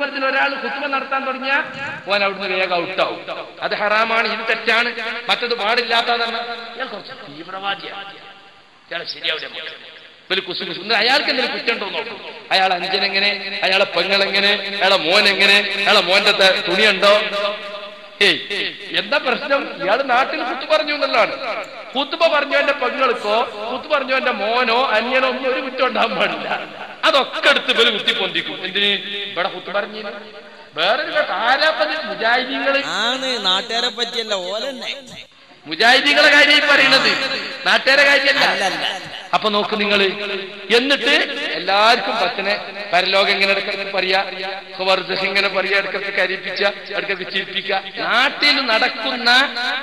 പ്രതിഫലത്തിന് ഒരാൾ ഖുത്ബ നടത്താൻ തുടങ്ങിയാൽ ഓൻ അവിടുന്ന് വേഗം ഔട്ടാവും. അത് ഹറാമാണ്, ഇത് തെറ്റാണ്, മറ്റത് പാടില്ലാത്തതാണ്. ഞാൻ കുറച്ച് തീവ്രവാദിയാണ്, ഇയാളെ ശരിയാവില്ല. അയാൾക്ക് എന്തെങ്കിലും കുറ്റമുണ്ടോ നോക്കും. അയാൾ അഞ്ചനെങ്ങനെ, അയാളെ പെങ്ങളെങ്ങനെ, അയാളെ മോൻ എങ്ങനെ, അയാളെ മോന്റെ തുണിയുണ്ടോ? എന്താ പ്രശ്നം? ഇയാള് നാട്ടിൽ കുത്തു പറഞ്ഞു എന്നുള്ളതാണ്. കുത്തുബ പറഞ്ഞു എന്റെ പെങ്ങൾക്കോ കുത്തു പറഞ്ഞു എന്റെ മോനോ അന്യനോ ഒന്നും ഒരു കുറ്റം ഉണ്ടാകാൻ പാടില്ല. അതൊക്കെ എടുത്ത് ഇവര് കുത്തിപ്പൊന്തിക്കും. എന്തിന്? ഇവിടെ കുത്തു പറഞ്ഞു. വേറൊരു ആരാപ്പത് മുജാഹിദീങ്ങള് ആണ്, നാട്ടുകാരെ പറ്റിയല്ല, ഓലെന്നെ മുജാഹിദീങ്ങളെ കാര്യം പറയുന്നത്, നാട്ടുകാരെ കാര്യമല്ല. അപ്പൊ നോക്ക് നിങ്ങള്. എന്നിട്ട് എല്ലാവർക്കും പച്ചനെ പരലോകം ഇങ്ങനെ ഇടക്കിടക്ക് പറയാ, ഇങ്ങനെ പറയാ, ഇടക്കിടക്ക് കരിപ്പിച്ച, ഇടക്കിടക്ക് ചിരിപ്പിക്കുക. നാട്ടിൽ നടക്കുന്ന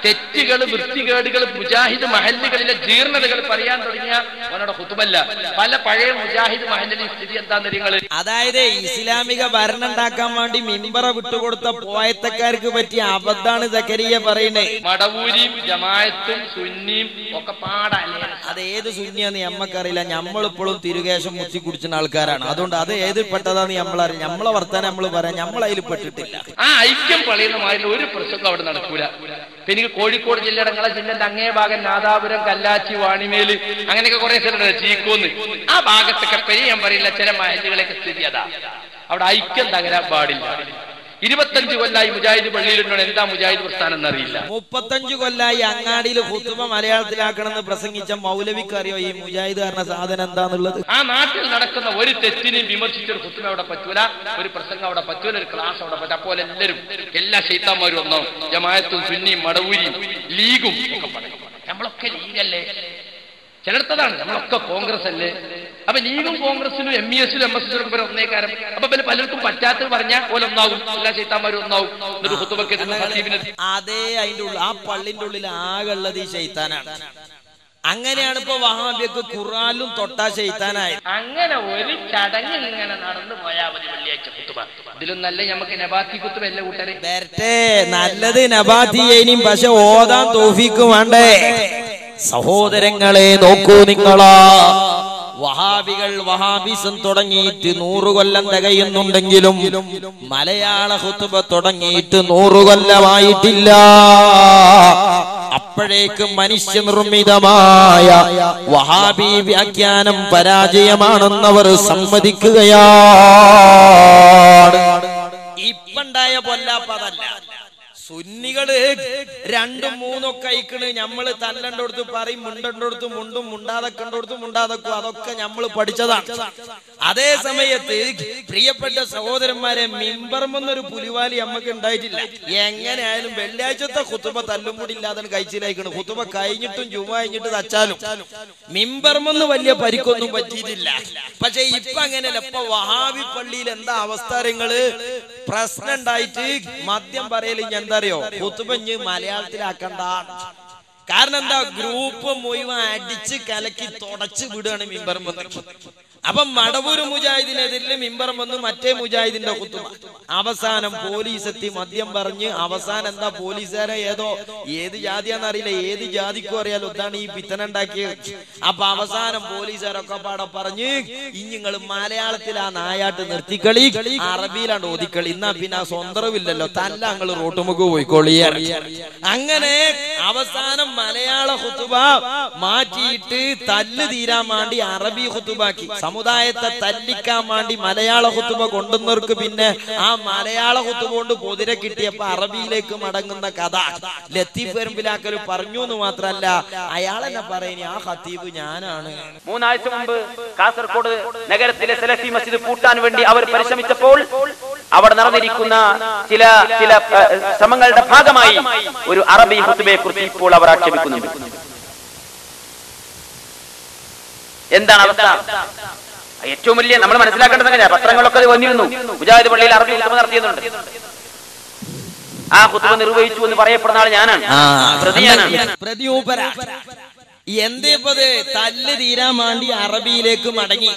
തെറ്റുകൾ, വൃത്തികേടുകൾ, മുജാഹിദ് മഹല്ലുകളിലെ ജീർണതകൾ പറയാൻ തുടങ്ങിയ അവനോട് ഖുതുബല്ല. പല പഴയ മുജാഹിദ് മഹല്ലിലെ സ്ഥിതി എന്താന്ന് നിങ്ങള്, അതായത് ഇസ്ലാമിക ഭരണം ഉണ്ടാക്കാൻ വേണ്ടി മിമ്പറ വിട്ടുകൊടുത്ത പോയത്തക്കാർക്ക് പറ്റിയ അബദ്ധാണ് സക്കരിയ പറയുന്നത്. മടവൂരിയും ജമാഅത്തും സുന്നിയും ഒക്കെ പാടല്ലേ. അത് ഏത് സുന്നിയാന്ന് നമ്മക്കറിയില്ല. നമ്മളിപ്പോഴും തിരുകേശം മുത്തി കുടിച്ചുന്ന ആൾക്കാരാണ്. അതുകൊണ്ട് അത് ഏത് പെട്ടതാന്ന് നമ്മളറിയാം. നമ്മളെ വർത്താനം നമ്മൾ പറയാം, നമ്മളതിൽ പെട്ടിട്ടില്ല. ആ ഐക്യം പളയുന്നമായിട്ട് ഒരു പ്രശ്നം അവിടെ നടക്കൂല. എനിക്ക് കോഴിക്കോട് ജില്ലയുടെ ജില്ലന്റെ അങ്ങേ ഭാഗം നാദാപുരം, കല്ലാച്ചി, വാണിമേല്, അങ്ങനെയൊക്കെ കുറെ സ്ഥലമുണ്ട്, ചീക്കോന്ന്. ആ ഭാഗത്തൊക്കെ പെരി ഞാൻ പറയില്ല, ചില മഹല്ലുകളൊക്കെ സ്ഥിതി അതാ. അവിടെ ഐക്യം തകരാൻ പാടില്ല. 25 കൊല്ലായി മുജാഹിദ് പള്ളിയിലുണ്ടോ, എന്താ മുജാഹിദ് പ്രസ്ഥാനം എന്നറിയില്ല. 35 കൊല്ലായി അങ്ങാടിയിൽ ഖുതുബ മലയാളത്തിലാക്കണമെന്ന് പ്രസംഗിച്ച മൗലവിക്ക് അറിയോ ഈ മുജാഹിദ് കാരണ സാധനം എന്താന്നുള്ളത്? ആ നാട്ടിൽ നടക്കുന്ന ഒരു തെറ്റിനെയും വിമർശിച്ചൊരു ഖുതുബ അവിടെ പറ്റൂല, ഒരു പ്രസംഗം അവിടെ പറ്റൂല, ഒരു ക്ലാസ് അവിടെ പറ്റും. അപ്പോൾ എല്ലാവരും, എല്ലാ ശൈത്താന്മാരും ഒന്നോ, ജമാഅത്തും സുന്നിയും മടവൂരിയും ലീഗും ഒക്കെ പറയും. നമ്മളൊക്കെ ലീഗല്ലേ, ചിലർത്തതാണ്. നമ്മളൊക്കെ കോൺഗ്രസ് അല്ലേ. അപ്പൊ ലീഗും കോൺഗ്രസിനും MES-ലും MSS-ലും ഒന്നേക്കാരം. അപ്പൊ പിന്നെ പലർക്കും പറ്റാത്തത് പറഞ്ഞാൽ ഓലൊന്നാകും, എല്ലാ ശൈത്താന്മാരും ഒന്നാവും. അതേ അതിന്റെ ഉള്ളിൽ, ആ പള്ളിന്റെ ഉള്ളിൽ ആകെ ഉള്ളത് ഈ ശൈത്താനാണ്. അങ്ങനെയാണ് ഇപ്പൊ വഹാബിയൊക്കെ ഖുർആനിലും തൊട്ടാ ശൈത്താനായി. അങ്ങനെ ഒരു ചടങ്ങ് ഇങ്ങനെ നടന്നു പോയാൽ മതി വെള്ളിയാഴ്ച ഖുതുബ. ഇതിലും നല്ല നമുക്ക് നബാത്തി ഖുതുബ അല്ലേ കൂട്ടരെ? വരട്ടെ, നല്ലത് നബാത്തിയേനും, പക്ഷെ ഓതാൻ തൗഫീഖ് വേണ്ടേ? സഹോദരങ്ങളെ നോക്കൂ നിങ്ങളാ, വഹാബികൾ വഹാബിസം തുടങ്ങിയിട്ട് 100 കൊല്ലം തികയുന്നുണ്ടെങ്കിലും മലയാള ഖുതുബ തുടങ്ങിയിട്ട് 100 കൊല്ലമായിട്ടില്ല. അപ്പോഴേക്ക് മനുഷ്യനിർമ്മിതമായ വഹാബി വ്യാഖ്യാനം പരാജയമാണെന്നവർ സമ്മതിക്കുകയാണ്. ഇപ്പണ്ടായ പൊല്ലാപ്പതല്ല. സുന്നികള് 2, 3 അയക്കണ്. നമ്മള് തല്ലണ്ടോടത്ത് പറയും, മുണ്ടോടത്ത് മുണ്ടും, മുണ്ടാതക്കണ്ടോടത്ത് മുണ്ടാതക്കും. അതൊക്കെ നമ്മൾ പഠിച്ചതാണ്. അതേ സമയത്ത് പ്രിയപ്പെട്ട സഹോദരന്മാരെ, മിമ്പർമെന്നൊരു പുലിവാലി നമുക്ക് ഉണ്ടായിട്ടില്ല. എങ്ങനെയായാലും വെള്ളിയാഴ്ചത്തെ ഖുതുബ തല്ലും കൂടി ഇല്ലാതെ കഴിച്ചിലായിക്കണ്. ഖുതുബ കഴിഞ്ഞിട്ടും ജുമ കഴിഞ്ഞിട്ട് തച്ചാലും മിമ്പർമെന്ന് വലിയ പരിക്കൊന്നും പറ്റിയിട്ടില്ല. പക്ഷെ ഇപ്പൊ അങ്ങനെയല്ല. ഇപ്പൊ വഹാബി പള്ളിയിൽ എന്താ അവസ്ഥാരങ്ങള്, പ്രശ്നം ഉണ്ടായിട്ട് മദ്യം പറയല് എന്താ അറിയോ, ഖുതുബ മലയാളത്തിലാക്കണ്ട. കാരണം എന്താ, ഗ്രൂപ്പ് മുഴുവൻ അടിച്ച് കലക്കി തുടച്ച് വിടുകയാണ് മിമ്പർമെന്ന്. അപ്പൊ മടവൂര് മുജാഹിദിനെതിരെ മിമ്പർ വന്ന് മറ്റേ മുജാഹിദിന്റെ ഖുതുബ. അവസാനം പോലീസ് എത്തി മദ്യം പറഞ്ഞ്. അവസാനം എന്താ, പോലീസുകാരെ ഏത് ജാതിയാന്നറിയില്ല, ഏത് ജാതിക്കും അറിയാലോ, ഇതാണ് ഈ പിത്തനുണ്ടാക്കിയത്. അപ്പൊ അവസാനം പോലീസുകാരൊക്കെ പാടെ പറഞ്ഞ്, ഇനിങ്ങൾ മലയാളത്തിൽ ആ നായാട്ട് നിർത്തിക്കളി, അറബിയിലാണ് ഓതിക്കളി, എന്നാ പിന്നെ സ്വന്തരവില്ലല്ലോ, തല്ല ഞങ്ങൾ റോട്ടുമുക്ക് പോയിക്കോളിയ. അങ്ങനെ അവസാനം മലയാള ഖുതുബ മാറ്റിയിട്ട് തല്ല് തീരാൻ വേണ്ടി അറബി ഖുതുബാക്കി. സമുദായത്തെ തല്ലിക്കാൻ വേണ്ടി മലയാള ഖുതുബ കൊണ്ടുവന്നവർക്ക് പിന്നെ ആ മലയാള ഖുതുബ കൊണ്ട് പൊതിരെ കിട്ടിയപ്പോ അറബിയിലേക്ക് മടങ്ങുന്ന കഥ ലത്തീഫ് പെരുമ്പിലാക്കൽ പറഞ്ഞു എന്ന് മാത്രല്ല, അയാളെന്നെ പറയുന്ന ആ ഖത്തീബ് ഞാനാണ്. 3 ആഴ്ച മുമ്പ് കാസർഗോഡ് നഗരത്തിലെ സലഫി മസ്ജിദ് പൂട്ടാൻ വേണ്ടി അവർ പരിശ്രമിച്ചപ്പോൾ അവിടെ നടന്നിരിക്കുന്ന ചില ശ്രമങ്ങളുടെ ഭാഗമായി ഒരു അറബി ഖുതുബയെ കുറിച്ച് ഇപ്പോൾ അവർ ആക്ഷേപിക്കുന്നുണ്ട്. എന്താണ് അവസ്ഥ? ഏറ്റവും വലിയ നമ്മൾ മനസ്സിലാക്കേണ്ടത് എങ്ങനെയാ, പത്രങ്ങളൊക്കെ വന്നിരുന്നു, മുജാഹിദ് പള്ളിയിൽ അറബി ഖുതുബ നടത്തിയുന്നുണ്ട്. ആ ഖുതുബ നിർവഹിച്ചു എന്ന് പറയപ്പെടുന്ന ആൾ ഞാനാണ്, പ്രതിയൂപര. എന്തേപ്പത് തല്ല് തീരാൻ വേണ്ടി അറബിയിലേക്ക് മടങ്ങി.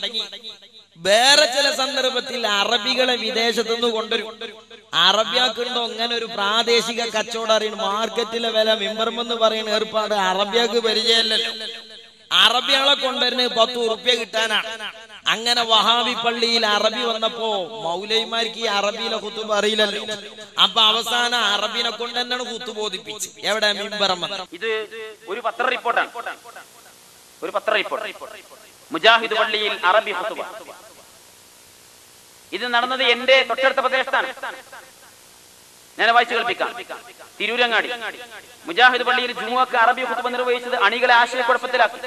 വേറെ ചില സന്ദർഭത്തിൽ അറബികളെ വിദേശത്തുനിന്ന് കൊണ്ടുവരും. അറബിയാക്കുണ്ടോ അങ്ങനെ ഒരു പ്രാദേശിക കച്ചവടം അറിയണം. മാർക്കറ്റിലെ വില മിമ്പർമെന്ന് പറയുന്ന ഏർപ്പാട് അറബിയാക്ക് പരിചയമല്ലല്ലോ. അറബികളെ കൊണ്ടുവരുന്നത് 10 ഉറുപ്യ കിട്ടാനാണ്. അങ്ങനെ വഹാബി പള്ളിയിൽ അറബി വന്നപ്പോ മൗലൈമാർക്ക് ഈ അറബിയിലെ ഖുതുബ അറിയില്ലല്ലോ. അപ്പൊ അവസാനം അറബിനെ കൊണ്ട് തന്നെയാണ് ഖുതുബ ബോധിപ്പിച്ചു. എവിടെ മിമ്പറം. ഇത് ഒരു പത്ര റിപ്പോർട്ടാണ്. മുജാഹിദ് പള്ളിയിൽ അറബി ഖുതുബ. ഇത് നടന്നത് എന്റെ തൊട്ടടുത്ത പ്രദേശത്താണ്. ഞാൻ വായിച്ചു കേൾപ്പിക്കാം. തിരൂരങ്ങാടി മുജാഹിദ് പള്ളിയിൽ ജുമുഅക്ക് അറബി ഖുതുബ നിർവഹിച്ചത് അണികളെ ആശയക്കുഴപ്പത്തിലാക്കി.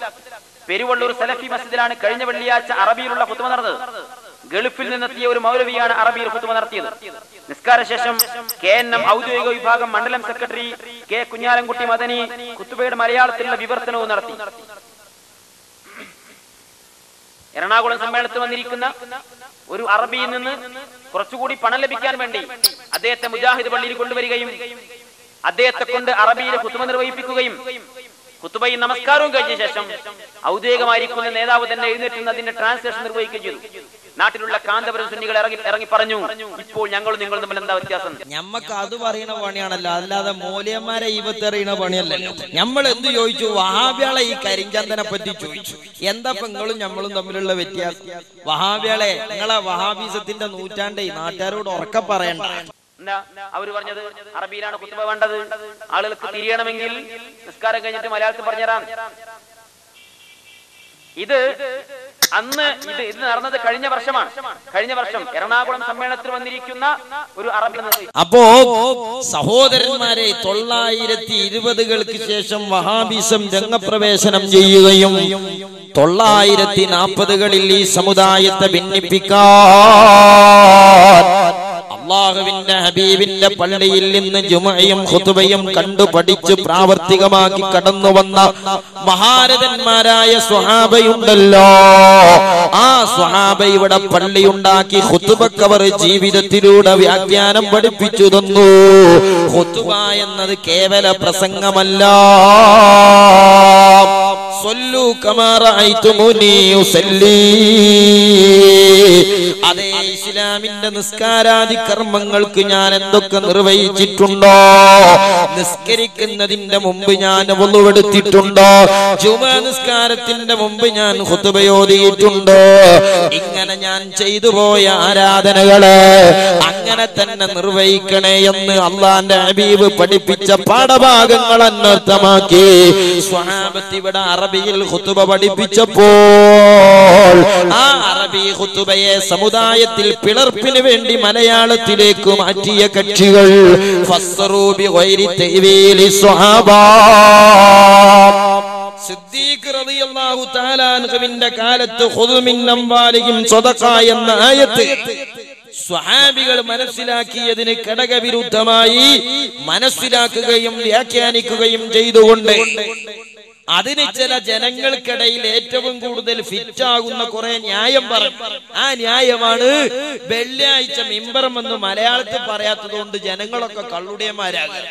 പെരുവള്ളൂർ സലഫി മസ്ജിദിലാണ് കഴിഞ്ഞ വെള്ളിയാഴ്ച അറബിയിലുള്ള ഖുതുബ നടന്നത്. ഗൾഫിൽ നിന്നെത്തിയ ഒരു മൗലവിയാണ് അറബിയിൽ ഖുതുബ നടത്തിയത്. നിസ്കാര ശേഷം KNM ഔദ്യോഗിക വിഭാഗം മണ്ഡലം സെക്രട്ടറി കെ കുഞ്ഞാലൻകുട്ടി മദനി ഖുതുബയുടെ മലയാളത്തിലുള്ള വിവർത്തനവും നടത്തി. എറണാകുളം സമ്മേളനത്തിൽ വന്നിരിക്കുന്ന ഒരു അറബിയിൽ നിന്ന് കുറച്ചുകൂടി പണം ലഭിക്കാൻ വേണ്ടി അദ്ദേഹത്തെ മുജാഹിദ് പള്ളിയിൽ കൊണ്ടുവരികയും അദ്ദേഹത്തെ കൊണ്ട് അറബിയിൽ ഖുതുബ നിർവഹിപ്പിക്കുകയും ഖുതുബയും നമസ്കാരവും കഴിഞ്ഞ ശേഷം ഔദ്യോഗികമായിരിക്കുന്ന നേതാവ് തന്നെ എഴുന്നേറ്റ് അതിന്റെ ട്രാൻസ്ലേഷൻ നിർവഹിക്കുകയും ചെയ്തു. നാട്ടിലുള്ള കാന്തപുരം സുന്നികൾ ഇറങ്ങി പറഞ്ഞു, ഇപ്പോൾ ഞങ്ങൾ നിങ്ങൾ തമ്മിൽ എന്താ വ്യത്യാസം? ഞമ്മക്ക് അത് പറയുന്ന പണിയാണല്ലോ, അല്ലാതെ മൂല്യന്മാരെ ഇവത്തെറിയുന്ന പണിയല്ലല്ലോ. നമ്മൾ എന്ത് ചോദിച്ചു? വഹാബികളെ ഈ കരിഞ്ചന്തനെ പറ്റി ചോദിച്ചു. എന്താ നിങ്ങളും ഞമ്മളും തമ്മിലുള്ള വ്യത്യാസം? വഹാബികളെ, നിങ്ങളെ വഹാബീസത്തിന്റെ നൂറ്റാണ്ടേ നാട്ടുകാരോട് ഉറക്കെ പറയണ്ട. എന്താ അവര് പറഞ്ഞത്? അറബിയിലാണ് ഖുതുബ വേണ്ടത്, ആളുകൾക്ക് തിരിയണമെങ്കിൽ നിസ്കാരം കഴിഞ്ഞിട്ട് മലയാളത്തിൽ പറഞ്ഞുതരാം. ഇത് നടന്നത് കഴിഞ്ഞ വർഷമാണ്. കഴിഞ്ഞ വർഷം എറണാകുളം സമ്മേളനത്തിൽ വന്നിരിക്കുന്ന ഒരു അറബി. അപ്പോ സഹോദരന്മാരെ, 920-കൾക്ക് ശേഷം വഹാബിസം രംഗപ്രവേശനം ചെയ്യുകയും 940-കളിൽ ഈ സമുദായത്തെ ഭിന്നിപ്പിക്കാൻ അല്ലാഹുവിന്റെ ഹബീബിന്റെ പള്ളിയിൽ നിന്ന് ജുമുഅയും ഖുതുബയും കണ്ടു പഠിച്ച് പ്രാവർത്തികമാക്കി കടന്നു വന്ന മഹാരഥന്മാരായ സ്വഹാബയുണ്ടല്ലോ. ആ സ്വഹാബ ഇവിടെ പള്ളിയുണ്ടാക്കി ഖുതുബക്ക് അവർ ജീവിതത്തിലൂടെ വ്യാഖ്യാനം പഠിപ്പിച്ചു തന്നു. ഖുതുബ എന്നത് കേവല പ്രസംഗമല്ല. സ്വല്ലു കമാ റഅയ്തുമുനി ഉസല്ലി. അതേ ഇസ്ലാമിന്റെ നിസ്കാരാദി കർമ്മങ്ങൾക്ക് ഞാൻ എന്തൊക്കെ നിർവഹിച്ചിട്ടുണ്ടോ, നിസ്കരിക്കുന്നതിന്റെ മുമ്പ് ഞാൻ വുളുവെടുത്തിട്ടുണ്ടോ, ജുമുഅ നിസ്കാരത്തിന്റെ മുമ്പ് ഞാൻ ഖുതുബ ഓതിയിട്ടുണ്ടോ, ഇങ്ങനെ ഞാൻ ചെയ്തു പോയ ആരാധനകളെ അങ്ങനെ തന്നെ നിർവഹിക്കണേ എന്ന് അല്ലാഹുവിന്റെ ഹബീബ് പഠിപ്പിച്ച പാഠഭാഗങ്ങൾ അന്വർത്ഥമാക്കി സ്വഹാബത്ത് ഇവിടെ അറബിയിൽ ഖുതുബ പഠിപ്പിച്ചപ്പോൾ ആ അറബി ഖുതുബയെ സമുദായത്തിൽ പിളർപ്പിന് വേണ്ടി മലയാളത്തിലേക്ക് മാറ്റിയ കക്ഷികൾ ഫസ്സറൂ ബിഗൈരി തഅ്വീലി സ്വഹാബ. സിദ്ദീഖ് റളിയല്ലാഹു തആല അൻഹുവിന്റെ കാലത്ത് ഖുദ് മിൻ അംവാലിഹിം സദഖ എന്ന ആയത്ത് സ്വഹാബികൾ മനസ്സിലാക്കിയതിന് ഘടകവിരുദ്ധമായി മനസ്സിലാക്കുകയും വ്യാഖ്യാനിക്കുകയും ചെയ്തുകൊണ്ട് അതിന് ചില ജനങ്ങൾക്കിടയിൽ ഏറ്റവും കൂടുതൽ ഫിറ്റാകുന്ന കുറെ ന്യായം പറഞ്ഞു. ആ ന്യായമാണ് വെള്ളിയാഴ്ച മിമ്പറമെന്ന് മലയാളത്തിൽ പറയാത്തത് കൊണ്ട് ജനങ്ങളൊക്കെ കള്ളുടിയന്മാരാകുക.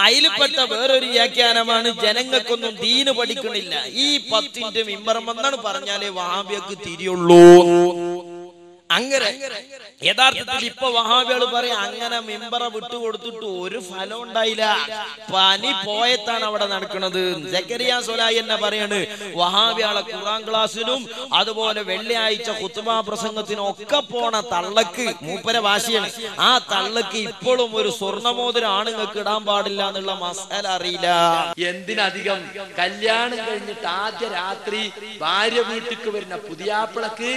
അതിൽപ്പെട്ട വേറൊരു വ്യാഖ്യാനമാണ് ജനങ്ങൾക്കൊന്നും ദീന് പഠിക്കണില്ല, ഈ 10 മിമ്പറമെന്നാണ് പറഞ്ഞാലേ വഹാബിയക്ക് തിരിയുള്ളൂ. അങ്ങനെ യഥാർത്ഥത്തിൽ ഇപ്പൊ വഹാബികൾ പറയാം അങ്ങനെ മിമ്പറ വിട്ടുകൊടുത്തിട്ട് ഒരു ഫലം ഉണ്ടായില്ല, പനി പോയത്താണ് അവിടെ നടക്കുന്നത്. സക്കരിയ സൊലായി എന്നെ പറയാണ് വഹാബിയാളെ ഖുർആൻ ക്ലാസ്സിനും അതുപോലെ വെള്ളിയാഴ്ച ഖുതുബ പ്രസംഗത്തിനും ഒക്കെ പോണ തള്ളക്ക് മൂപ്പര വാശിയാണ്. ആ തള്ളക്ക് ഇപ്പോഴും ഒരു സ്വർണ്ണമോതിരം ആണുങ്ങൾക്ക് ഇടാൻ പാടില്ല എന്നുള്ള മസാല അറിയില്ല. എന്തിനധികം കല്യാണം കഴിഞ്ഞിട്ട് ആദ്യ രാത്രി ഭാര്യ വീട്ടിക്ക് വരുന്ന പുതിയാപ്പിളക്ക്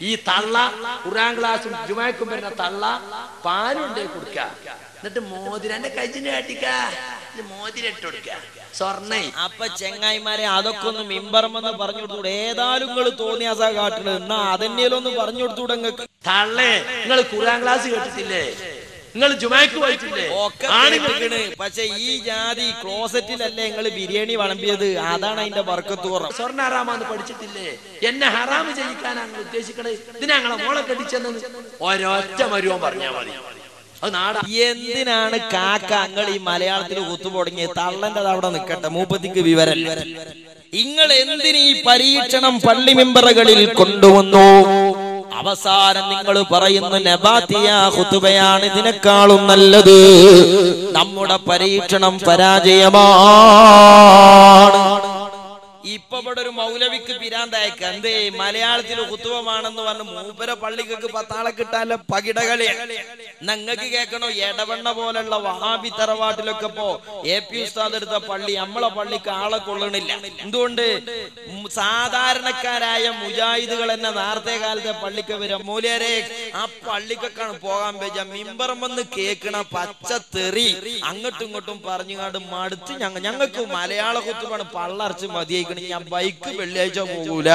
ഈ തള്ള ഖുർആൻ ക്ലാസും ജുമാക്കും വരുന്ന തള്ള പാലുണ്ടേ കൊടുക്ക, എന്നിട്ട് മോതിരന്റെ കജിന് കാട്ടിക്ക, മോതിരിട്ട് കൊടുക്ക സ്വർണ്ണ. അപ്പൊ ചെങ്ങായിമാരെ അതൊക്കെ ഒന്ന് മിമ്പറമെന്ന് പറഞ്ഞു കൊടുത്തൂടെ? ഏതായാലും നിങ്ങൾ തോന്നിയാസാ കാട്ടുന്നത്, എന്നാ അതെന്നേലൊന്ന് പറഞ്ഞു കൊടുത്തൂടെ? നിങ്ങൾക്ക് തള്ളേ നിങ്ങൾ ഖുർആൻ ക്ലാസ് കേട്ടിട്ടില്ലേ, നിങ്ങൾ ജുമാക്ക് പോയിട്ടില്ലേ? പക്ഷെ ഈ ജാതി ക്ലോസറ്റിലല്ലേ നിങ്ങൾ ബിരിയാണി വിളമ്പിയത്, അതാണ് അതിന്റെ ബർക്കത്ത് കുറവ്. സ്വർണ്ണ ഹറാമാന്ന് പഠിച്ചിട്ടില്ലേ? എന്നെ ഹറാമ് ചെയ്യിക്കാനാണ് ഉദ്ദേശിക്കണേ, ഇതിനെ ഞങ്ങളെ മോളെ കെട്ടിച്ചെന്ന് ഒരൊറ്റ മരുവൻ പറഞ്ഞാൽ മതി. അത് നാടാ. എന്തിനാണ് കാക്ക നിങ്ങൾ ഈ മലയാളത്തിൽ കുത്തു തുടങ്ങിയത്? തള്ളന്റെ അവിടെ നിൽക്കട്ടെ, മൂപ്പത്തിക്ക് വിവരം. നിങ്ങൾ എന്തിന് ഈ പരീക്ഷണം പള്ളി മെമ്പറുകളിൽ കൊണ്ടുവന്നു? അവസാനം നിങ്ങൾ പറയുന്നു നബാത്തിയ ഖുതുബയാണ് ഇതിനേക്കാളും നല്ലത്, നമ്മുടെ പരീക്ഷണം പരാജയമാണ്. ഇപ്പൊ ഇവിടെ ഒരു മൗലവിക്ക് പിരാന്തയക്ക എന്തേ മലയാളത്തിൽ കുത്തുവമാണെന്ന് പറഞ്ഞ് മൂപ്പര പള്ളിക്കൊക്കെ 10 ആളെ കിട്ടാല്ല പകിടകളിയാണ്. ഞങ്ങൾക്ക് കേൾക്കണോ എടവണ്ണ പോലുള്ള വഹാബി തറവാട്ടിലൊക്കെ ഇപ്പോ AP ഉസ്താദ് എടുത്ത പള്ളി നമ്മളെ പള്ളിക്ക് ആളെ കൊള്ളണില്ല. എന്തുകൊണ്ട്? സാധാരണക്കാരായ മുജാഹിദുകൾ എന്നെ നേരത്തെ കാലത്തെ പള്ളിക്ക് വരും. മൂല്യരെ ആ പള്ളിക്കൊക്കെയാണ് പോകാൻ പറ്റുക. മിമ്പറും വന്ന് കേൾക്കണ പച്ചത്തെറി അങ്ങോട്ടും ഇങ്ങോട്ടും പറഞ്ഞുകൊണ്ട് മടുത്ത് ഞങ്ങൾക്ക് മലയാള കുത്തുവാണ് പള്ളർച്ച് മതിയായിക്കണ, ഞാൻ ബൈക്ക് വെള്ളിയാഴ്ച പോകൂല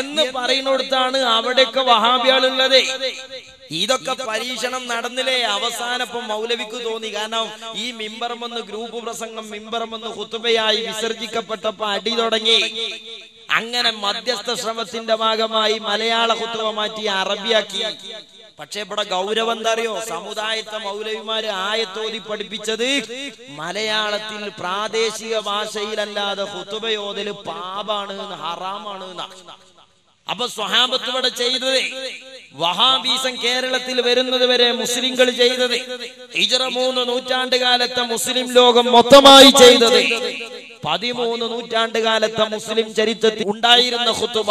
എന്ന് പറയുന്നിടത്താണ് അവിടെയൊക്കെ വഹാബികളുള്ളത്. ഇതൊക്കെ പരീക്ഷണം നടന്നില്ലേ? അവസാനപ്പം മൗലവിക്ക് തോന്നി. കാരണം ഈ മിമ്പറമെന്ന് ഗ്രൂപ്പ് പ്രസംഗം മിമ്പറമെന്ന് ഖുതുബയായി വിസർജിക്കപ്പെട്ടപ്പോ അടി തുടങ്ങി. അങ്ങനെ മധ്യസ്ഥ ശ്രമത്തിന്റെ ഭാഗമായി മലയാള ഖുതുബ മാറ്റി അറബിയാക്കി. പക്ഷെ ഇവിടെ ഗൗരവം എന്താ അറിയോ? സമുദായത്തെ മൗലവിമാര് ആയത്തോതി പഠിപ്പിച്ചത് മലയാളത്തിൽ പ്രാദേശിക ഭാഷയിലല്ലാതെ ഖുതുബയോതില് പാപാണ്, ഹറാമാണ്. അപ്പൊ സ്വഹാബത്ത് ഇവിടെ ചെയ്തത് വഹാബീസം കേരളത്തിൽ വരുന്നത് വരെ മുസ്ലിങ്ങൾ ചെയ്തത്, ഹിജ്റ 3 നൂറ്റാണ്ട് കാലത്തെ മുസ്ലിം ലോകം മൊത്തമായി ചെയ്തത്, 13 നൂറ്റാണ്ട് കാലത്തെ മുസ്ലിം ചരിത്രത്തിൽ ഉണ്ടായിരുന്ന ഖുതുബ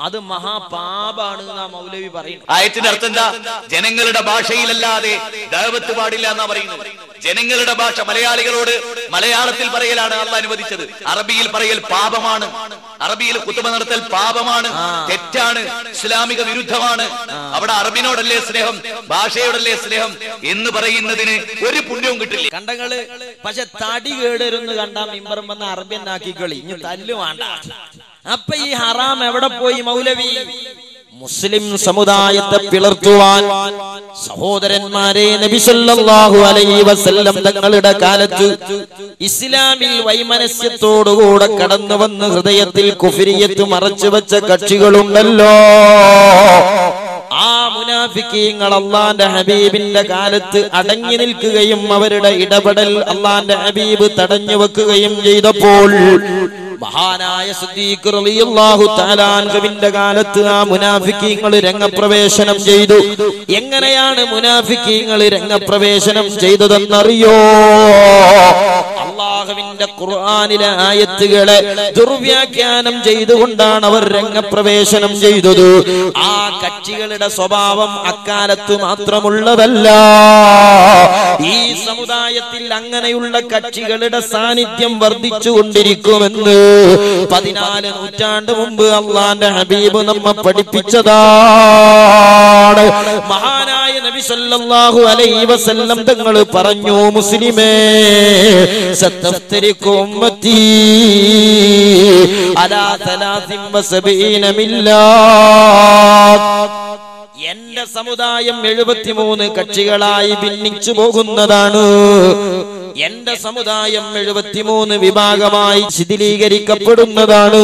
അത് മഹാപാപാണ് എന്നാ മൗലവി പറയുന്നത്. ആയത്തിന്റെ അർത്ഥം എന്താ? ജനങ്ങളുടെ ഭാഷയിലല്ലാതെ ദഅവത്ത് പാടില്ല എന്നാ പറയുന്നത്. ജനങ്ങളുടെ ഭാഷ മലയാളികളോട് മലയാളത്തിൽ പറയലാണ് അള്ളാഹ് അനുവദിച്ചത്. അറബിയിൽ പറയൽ പാപമാണ്. അറബിയിൽ ഖുതുബ നടത്തൽ പാപമാണ്, തെറ്റാണ്, ഇസ്ലാമിക വിരുദ്ധമാണ്. അവിടെ അറബിനോടല്ലേ സ്നേഹം, ഭാഷയോടല്ലേ സ്നേഹം എന്ന് പറയുന്നതിന് ഒരു പുണ്യവും കിട്ടില്ല. കണ്ടങ്ങള് പക്ഷെ തടി കേടരുന്ന് കണ്ടാ മിമ്പറും വന്ന് അറബിയനാക്കി കളി, ഇനി തല്ലു വേണ്ട. അപ്പൊ ഈ ഹറാം എവിടെ പോയി മൗലവി? മുസ്ലിം സമുദായത്തെ പിളർത്തുവാൻ സഹോദരന്മാരെ നബി സല്ലല്ലാഹു അലൈഹി വസല്ലം തങ്ങളുടെ കാലത്ത് ഇസ്ലാമിൽ വൈമനസ്യത്തോടുകൂടെ കടന്നു വന്ന് ഹൃദയത്തിൽ കുഫ്രിയത്ത് മറച്ചു വെച്ച കക്ഷികളുണ്ടല്ലോ. ആ മുനാഫിക്കീങ്ങൾ അല്ലാഹുവിന്റെ ഹബീബിന്റെ കാലത്ത് അടങ്ങി നിൽക്കുകയും അവരുടെ ഇടപെടൽ അല്ലാഹുവിന്റെ ഹബീബ് തടഞ്ഞു വെക്കുകയും ചെയ്തപ്പോൾ മഹാനായ സിദ്ദീഖ് റളിയല്ലാഹു തആല അൻഹുവിന്റെ കാലത്ത് ആ മുനാഫിക്കീങ്ങൾ രംഗപ്രവേശനം ചെയ്തു. എങ്ങനെയാണ് മുനാഫിക്കീങ്ങൾ രംഗപ്രവേശനം ചെയ്തതെന്നറിയോ? അല്ലാഹുവിന്റെ ഖുർആനിലെ ആയത്തുകളെ ദുർവ്യാഖ്യാനം ചെയ്തുകൊണ്ടാണ് അവർ രംഗപ്രവേശനം ചെയ്തത്. ആ കക്ഷികളുടെ സ്വഭാവം അക്കാലത്ത് മാത്രമുള്ളതല്ല. ഈ സമുദായത്തിൽ അങ്ങനെയുള്ള കക്ഷികളുടെ സാന്നിധ്യം വർദ്ധിച്ചുകൊണ്ടിരിക്കുമെന്ന് 14 നൂറ്റാണ്ട് മുമ്പ് അല്ലാഹുവിന്റെ ഹബീബ് നമ്മെ പഠിപ്പിച്ചതാണ്. മഹാനായ നബി സല്ലല്ലാഹു അലൈഹി വസല്ലം തങ്ങൾ പറഞ്ഞു, മുസ്ലിമേ സതഫ്തരികു ഉമ്മത്തി അലാ 73 മില്ലത്ത്. എന്റെ സമുദായം 73 കക്ഷികളായി ഭിന്നിച്ചു പോകുന്നതാണ്. എന്റെ സമുദായം 73 വിഭാഗമായി ശിഥിലീകരിക്കപ്പെടുന്നതാണ്.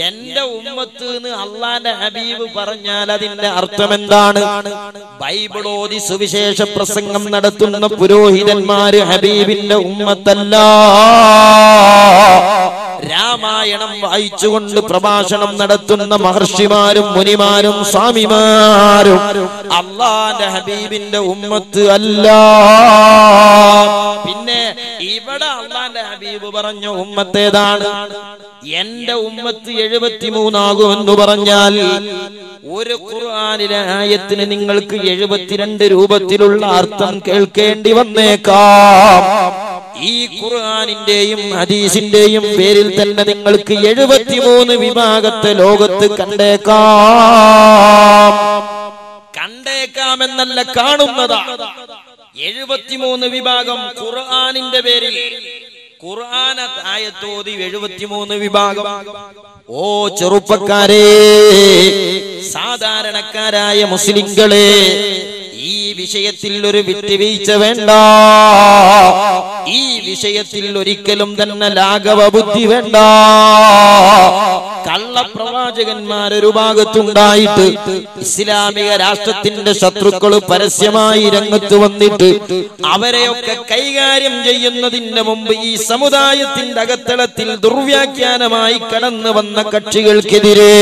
എന്റെ ഉമ്മത്ത് എന്ന് അല്ലാഹുവിന്റെ ഹബീബ് പറഞ്ഞാൽ അതിന്റെ അർത്ഥം എന്താണ്? ബൈബിളോതി സുവിശേഷ പ്രസംഗം നടത്തുന്ന പുരോഹിതന്മാര് ഹബീബിന്റെ ഉമ്മത്തല്ല. രാമായണം വായിച്ചുകൊണ്ട് പ്രഭാഷണം നടത്തുന്ന മഹർഷിമാരും മുനിമാരും സ്വാമിമാരും അല്ലാഹുവിന്റെ ഹബീബിന്റെ ഉമ്മത്ത് അല്ല. പിന്നെ ഇവിടെ അല്ലാഹുവിന്റെ ഹബീബ് പറഞ്ഞ ഉമ്മത്തേതാണ്? എന്റെ ഉമ്മത്ത് 73 ആകുമെന്ന് പറഞ്ഞാൽ ഒരു ഖുർആനിലെ ആയത്തിന് നിങ്ങൾക്ക് 72 രൂപത്തിലുള്ള അർത്ഥം കേൾക്കേണ്ടി വന്നേക്കാം. ഈ ഖുർആനിന്റെയും ഹദീസിന്റെയും പേരിൽ തന്നെ നിങ്ങൾക്ക് 73 വിഭാഗത്തെ ലോകത്ത് കണ്ടേക്കാമെന്നല്ല കാണുന്നതാ. 73 വിഭാഗം ഖുർആനിന്റെ പേരിൽ. ഖുർആൻ ആയത്തോതി 73 വിഭാഗം. ഓ ചെറുപ്പക്കാരെ, സാധാരണക്കാരായ മുസ്ലിങ്ങളെ, ഈ വിഷയത്തിൽ ഒരു വിട്ടുവീഴ്ച വേണ്ട. ഈ വിഷയത്തിൽ ഒരിക്കലും തന്നെ ലാഘവ ബുദ്ധി വേണ്ട. കള്ളപ്രവാചകന്മാരൊരു ഭാഗത്തുണ്ടായിട്ട് ഇസ്ലാമിക രാഷ്ട്രത്തിന്റെ ശത്രുക്കൾ പരസ്യമായി രംഗത്ത് വന്നിട്ട് അവരെയൊക്കെ കൈകാര്യം ചെയ്യുന്നതിന് മുമ്പ് ഈ സമുദായത്തിന്റെ അകത്തളത്തിൽ ദുർവ്യാഖ്യാനമായി കടന്നു വന്ന കക്ഷികൾക്കെതിരെ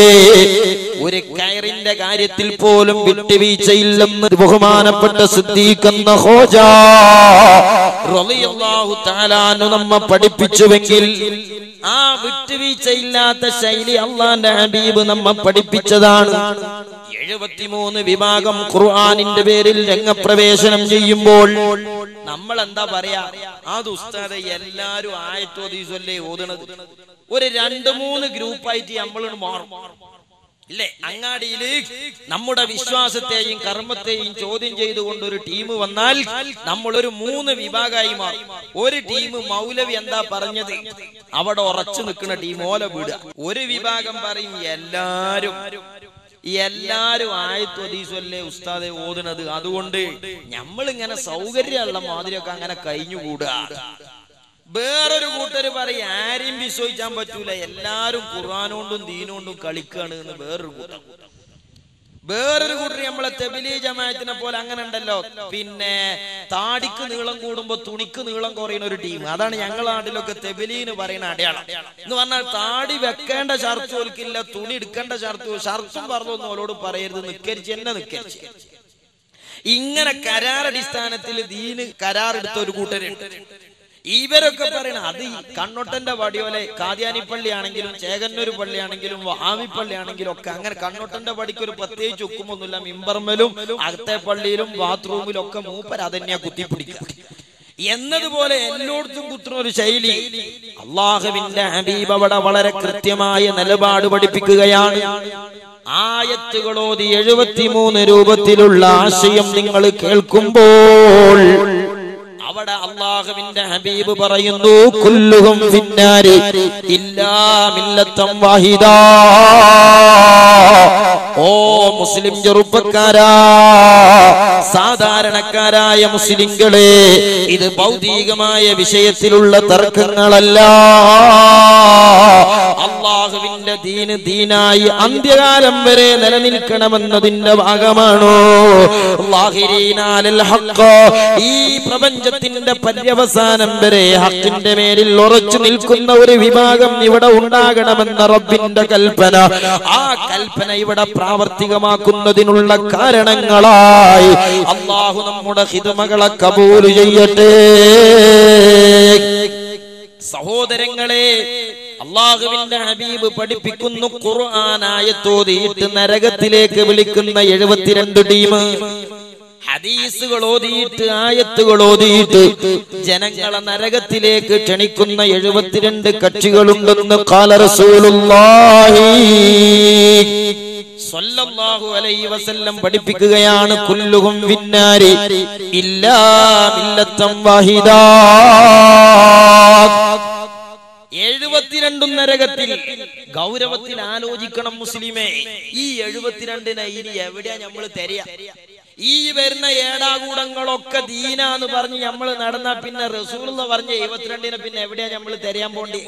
ഒരു കയറിന്റെ കാര്യത്തിൽ പോലും വിട്ടുവീഴ്ചയില്ലെന്ന് ബഹുമാനപ്പെട്ട സിദ്ദീഖ് എന്ന ഖോജ റളിയല്ലാഹു റളിയല്ലാഹു തആല അൻഹു നമ്മെ പഠിപ്പിച്ചുവെങ്കിൽ ആ വിട്ടുവീഴ്ചയില്ലാത്ത ശൈലി അള്ളാന്റെ ഹബീബ് നമ്മെ പഠിപ്പിച്ചതാണ്. 73 വിഭാഗം ഖുർആനിന്റെ പേരിൽ രംഗപ്രവേശനം ചെയ്യുമ്പോൾ നമ്മൾ എന്താ പറയാ? അത് ഉസ്താദെ എല്ലാരും ആയത്തോ ഹദീസല്ലേ ഓതുന്നത്. ഒരു 2-3 ഗ്രൂപ്പായിട്ട് നമ്മൾ മാറും ഇല്ലേ? അങ്ങാടിയില് നമ്മുടെ വിശ്വാസത്തെയും കർമ്മത്തെയും ചോദ്യം ചെയ്തുകൊണ്ട് ഒരു ടീം വന്നാൽ നമ്മൾ ഒരു 3 വിഭാഗമായി മാറും. ഒരു ടീം മൗലവി എന്താ പറഞ്ഞത് അവിടെ ഉറച്ചു നിൽക്കുന്ന ടീം ഓല വിടുക. ഒരു വിഭാഗം പറയും എല്ലാരും ആയത്തു ഹദീസല്ലേ ഉസ്താദെ ഓതുന്നത്, അതുകൊണ്ട് നമ്മളിങ്ങനെ സൗകര്യമുള്ള മാതിരിയൊക്കെ അങ്ങനെ കഴിഞ്ഞുകൂടുക. വേറൊരു കൂട്ടര് പറയും ആരെയും വിശ്വസിക്കാൻ പറ്റൂല, എല്ലാരും ഖുർആനോണ്ടും ദീനോണ്ടും കളിക്കാണ് എന്ന് വേറൊരു കൂട്ടർ. വേറൊരു കൂട്ടർ നമ്മളെ തബ്ലീഗ് ജമാഅത്തിനെ പോലെ അങ്ങനെ ഉണ്ടല്ലോ, പിന്നെ താടിക്ക് നീളം കൂടുമ്പോ തുണിക്ക് നീളം കുറയുന്ന ഒരു ടീം. അതാണ് ഞങ്ങളുടെ നാട്ടിലൊക്കെ തബ്ലീഗിന് പറയുന്ന അടയാളം എന്ന് പറഞ്ഞാൽ താടി വെക്കേണ്ട ഷർത്ത് ഓൽക്കില്ല, തുണി എടുക്കേണ്ട ഷർത്തും പറഞ്ഞൊന്നും അവരോട് പറയരുത്, നിക്കരിച്ച് എന്നെ നിക്കരിച്ച്. ഇങ്ങനെ കരാറടിസ്ഥാനത്തിൽ ദീന് കരാറെടുത്ത ഒരു കൂട്ടരുണ്ട്. ഇവരൊക്കെ പറയണ അത് കണ്ണോട്ടന്റെ വടിയോലെ കാദ്യാനി പള്ളിയാണെങ്കിലും ചേകന്നൂർ പള്ളിയാണെങ്കിലും വഹാബി പള്ളിയാണെങ്കിലും ഒക്കെ അങ്ങനെ കണ്ണോട്ടന്റെ പടിക്ക് ഒരു പ്രത്യേകിച്ച് ഒക്കുമൊന്നുമില്ല. മിമ്പർമലും അകത്തെ പള്ളിയിലും ബാത്റൂമിലും ഒക്കെ മൂപ്പർ അതന്നെയാ കുത്തിപ്പിടിക്കുക എന്നതുപോലെ എല്ലായിടത്തും കുത്തുന്ന ഒരു ശൈലി. അള്ളാഹുവിന്റെ ഹബീബ് അവിടെ വളരെ കൃത്യമായ നിലപാട് പഠിപ്പിക്കുകയാണ്. ആയത്തുകളോതി 73 രൂപത്തിലുള്ള ആശയം നിങ്ങൾ കേൾക്കുമ്പോൾ അവിടെ അല്ലാഹുവിന്റെ ഹബീബ് പറയുന്നു, കുല്ലുഹും ഫിന്നാരി ഇല്ലാ മില്ലത്തൻ വാഹിദാ. ഓ മുസ്ലിം ചെറുപ്പക്കാരാ, സാധാരണക്കാരായ മുസ്ലിങ്ങളെ, ഇത് ഭൗതികമായ വിഷയത്തിലുള്ള തർക്കങ്ങളല്ല. അല്ലാഹുവിന്റെ ദീന് ദീനായി അന്ത്യകാലം വരെ നിലനിൽക്കണമെന്നതിന്റെ ഭാഗമാണോ? ഈ പ്രപഞ്ചത്തിന്റെ പര്യവസാനം വരെ ഹക്കിന്റെ മേലിൽ ഉറച്ചു നിൽക്കുന്ന ഒരു വിഭാഗം ഇവിടെ ഉണ്ടാകണമെന്ന റബ്ബിന്റെ കൽപ്പന, ആ കൽപ്പന ഇവിടെ പ്രാവർത്തികമാക്കുന്നതിനുള്ള കാരണങ്ങളായി അല്ലാഹു നമ്മുടെ ഖിദ്മകളെ കബൂൽ ചെയ്യട്ടെ. സഹോദരങ്ങളെ, അല്ലാഹുവിന്റെ ഹബീബ് പഠിപ്പിക്കുന്നു, ഖുർആൻ ആയത്തോതിയിട്ട് നരകത്തിലേക്ക് വിളിക്കുന്ന 72 ടീം, ഹദീസുകൾ ഓതിയിട്ട് ആയത്തുകൾ ഓതിയിട്ട് ജനങ്ങളെ നരകത്തിലേക്ക് ക്ഷണിക്കുന്ന 72 കക്ഷികളുണ്ടെന്ന് ഖാല റസൂലുള്ളാഹി സ്വല്ലല്ലാഹു അലൈഹി വസല്ലം പഠിപ്പിക്കുകയാണ്. കുല്ലുഹും ഫിന്നാരി ഇല്ലാ മില്ലത്തൻ വാഹിദാ. 72 നരകത്തിൽ. ഗൗരവത്തിൽ ആലോചിക്കണം മുസ്ലിമേ, ഈ 72നെ ഇനി എവിടെയാ നമ്മൾ തരിക? ഈ വരുന്ന ഏടാകൂടങ്ങളൊക്കെ ദീനാന്ന് പറഞ്ഞ് നമ്മൾ നടന്നാ പിന്നെ റസൂലുള്ള പറഞ്ഞ 72നെ പിന്നെ എവിടെയാ നമ്മൾ തരയാൻ പോണ്ടി?